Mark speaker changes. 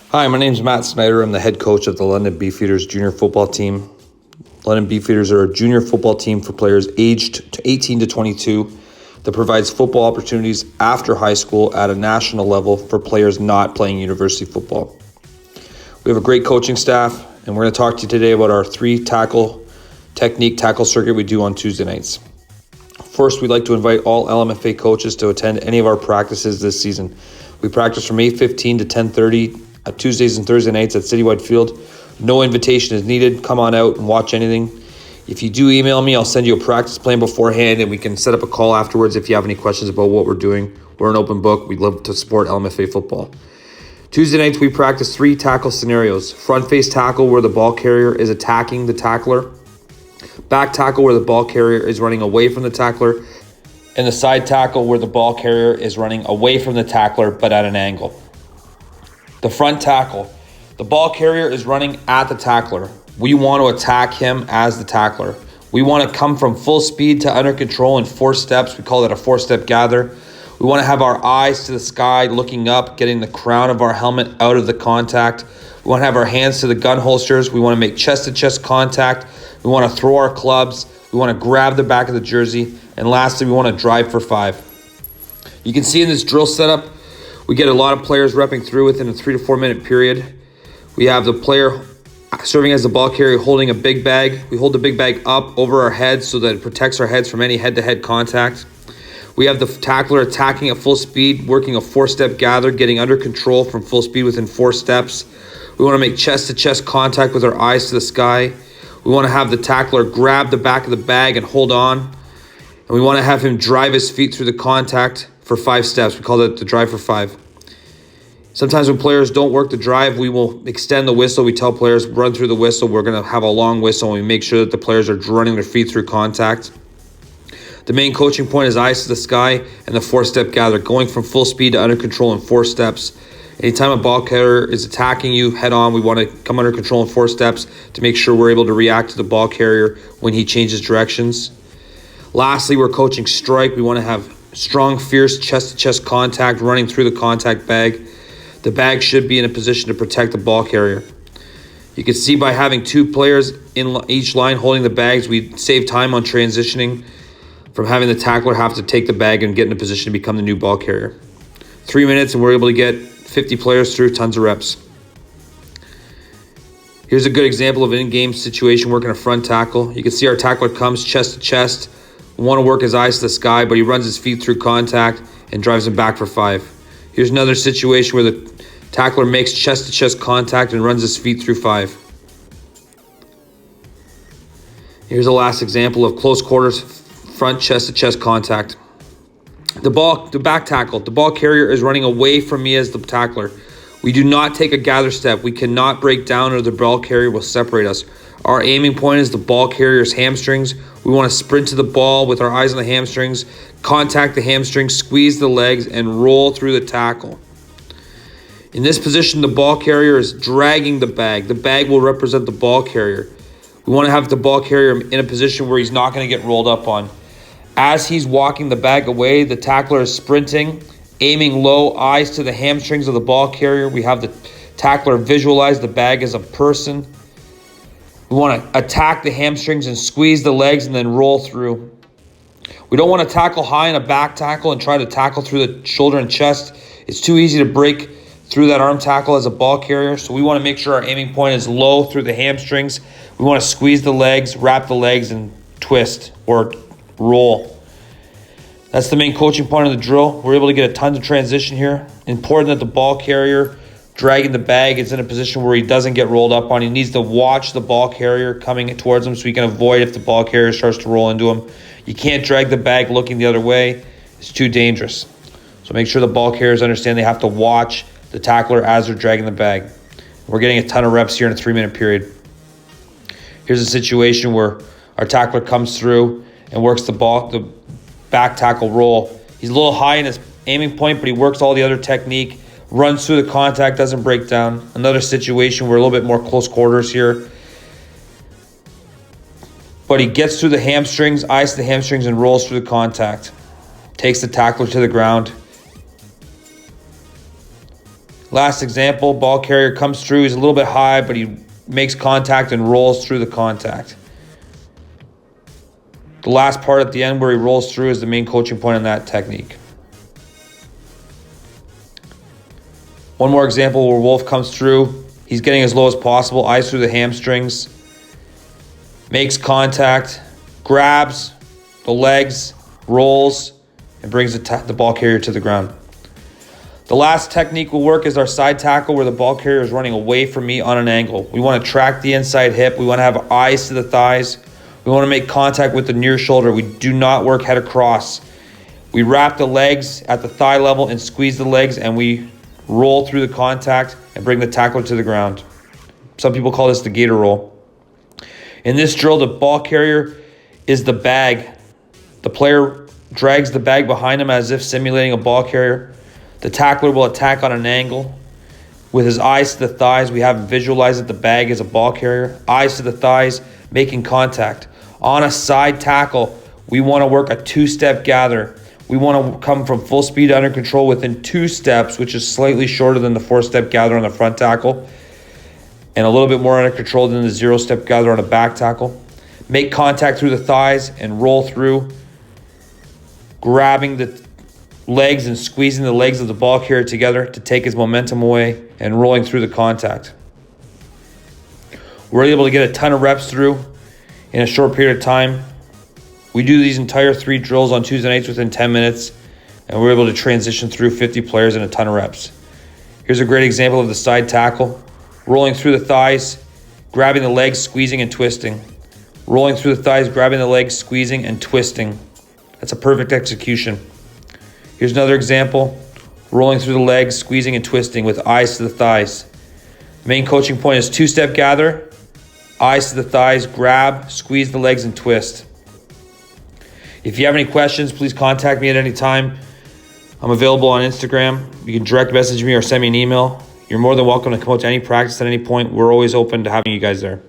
Speaker 1: Hi, my name is Matt Snyder. I'm the head coach of the London Beefeaters junior football team. London Beefeaters are a junior football team for players aged 18 to 22 that provides football opportunities after high school at a national level for players not playing university football. We have a great coaching staff, and we're going to talk to you today about our 3-tackle technique tackle circuit we do on Tuesday nights. First, we'd like to invite all LMFA coaches to attend any of our practices this season. We practice from 8:15 to 10:30 Tuesdays and Thursday nights at Citywide Field. No invitation is needed. Come on out and watch anything. If you do email me, I'll send you a practice plan beforehand, and we can set up a call afterwards if you have any questions about what we're doing. We're an open book. We'd love to support LMFA football. Tuesday nights, we practice 3 tackle scenarios. Front face tackle, where the ball carrier is attacking the tackler. Back tackle, where the ball carrier is running away from the tackler. And the side tackle, where the ball carrier is running away from the tackler but at an angle. The front tackle, the ball carrier is running at the tackler. We want to attack him as the tackler. We want to come from full speed to under control in 4 steps. We call that a 4-step gather. We want to have our eyes to the sky, looking up, getting the crown of our helmet out of the contact. We want to have our hands to the gun holsters. We want to make chest-to-chest contact. We want to throw our clubs. We want to grab the back of the jersey. And lastly, we want to drive for 5. You can see in this drill setup, we get a lot of players repping through within a 3 to 4 minute period. We have the player serving as the ball carrier holding a big bag. We hold the big bag up over our heads so that it protects our heads from any head-to-head contact. We have the tackler attacking at full speed, working a 4-step gather, getting under control from full speed within 4 steps. We want to make chest-to-chest contact with our eyes to the sky. We want to have the tackler grab the back of the bag and hold on. And we want to have him drive his feet through the contact for 5 steps. We call it the drive for 5. Sometimes when players don't work the drive, we will extend the whistle. We tell players, run through the whistle. We're going to have a long whistle, and we make sure that the players are running their feet through contact. The main coaching point is eyes to the sky and the 4-step gather, going from full speed to under control in 4 steps. Anytime a ball carrier is attacking you head on, we want to come under control in 4 steps to make sure we're able to react to the ball carrier when he changes directions. Lastly, we're coaching strike. We want to have strong, fierce chest-to-chest contact running through the contact bag. The bag should be in a position to protect the ball carrier. You can see by having 2 players in each line holding the bags, we save time on transitioning from having the tackler have to take the bag and get in a position to become the new ball carrier. 3 minutes and we're able to get 50 players through tons of reps. Here's a good example of an in-game situation working a front tackle. You can see our tackler comes chest to chest. We want to work his eyes to the sky, but he runs his feet through contact and drives him back for 5. Here's another situation where the tackler makes chest-to-chest contact and runs his feet through 5. Here's the last example of close quarters front chest-to-chest contact. The back tackle, the ball carrier is running away from me as the tackler. We do not take a gather step. We cannot break down or the ball carrier will separate us. Our aiming point is the ball carrier's hamstrings. We want to sprint to the ball with our eyes on the hamstrings, contact the hamstrings, squeeze the legs, and roll through the tackle. In this position, the ball carrier is dragging the bag. The bag will represent the ball carrier. We want to have the ball carrier in a position where he's not going to get rolled up on. As he's walking the bag away, the tackler is sprinting, aiming low, eyes to the hamstrings of the ball carrier. We have the tackler visualize the bag as a person. We want to attack the hamstrings and squeeze the legs and then roll through. We don't want to tackle high in a back tackle and try to tackle through the shoulder and chest. It's too easy to break through that arm tackle as a ball carrier. So we want to make sure our aiming point is low through the hamstrings. We want to squeeze the legs, wrap the legs, and twist or roll. That's the main coaching point of the drill. We're able to get a ton of transition here. Important that the ball carrier dragging the bag is in a position where he doesn't get rolled up on. He needs to watch the ball carrier coming towards him so he can avoid if the ball carrier starts to roll into him. You can't drag the bag looking the other way. It's too dangerous. So make sure the ball carriers understand they have to watch the tackler as they're dragging the bag. We're getting a ton of reps here in a 3-minute period. Here's a situation where our tackler comes through and works the back tackle roll. He's a little high in his aiming point, but he works all the other technique, runs through the contact, doesn't break down. Another situation where a little bit more close quarters here. But he gets through the hamstrings, eyes to the hamstrings, and rolls through the contact. Takes the tackler to the ground. Last example, ball carrier comes through. He's a little bit high, but he makes contact and rolls through the contact. The last part at the end where he rolls through is the main coaching point on that technique. One more example where Wolf comes through. He's getting as low as possible, eyes through the hamstrings, makes contact, grabs the legs, rolls, and brings the ball carrier to the ground. The last technique will work is our side tackle, where the ball carrier is running away from me on an angle. We want to track the inside hip. We want to have eyes to the thighs. We want to make contact with the near shoulder. We do not work head across. We wrap the legs at the thigh level and squeeze the legs, and we roll through the contact and bring the tackler to the ground. Some people call this the gator roll. In this drill, the ball carrier is the bag. The player drags the bag behind him as if simulating a ball carrier. The tackler will attack on an angle. With his eyes to the thighs, we have him visualize that the bag is a ball carrier. Eyes to the thighs, making contact. On a side tackle, we want to work a two-step gather. We want to come from full speed under control within 2 steps, which is slightly shorter than the 4-step gather on the front tackle, and a little bit more under control than the 0-step gather on a back tackle. Make contact through the thighs and roll through, grabbing the legs and squeezing the legs of the ball carrier together to take his momentum away and rolling through the contact. We're able to get a ton of reps through in a short period of time. We do these entire 3 drills on Tuesday nights within 10 minutes, and we're able to transition through 50 players in a ton of reps. Here's a great example of the side tackle. Rolling through the thighs, grabbing the legs, squeezing and twisting. Rolling through the thighs, grabbing the legs, squeezing and twisting. That's a perfect execution. Here's another example. Rolling through the legs, squeezing and twisting with eyes to the thighs. The main coaching point is 2-step gather, eyes to the thighs, grab, squeeze the legs and twist. If you have any questions, please contact me at any time. I'm available on Instagram. You can direct message me or send me an email. You're more than welcome to come out to any practice at any point. We're always open to having you guys there.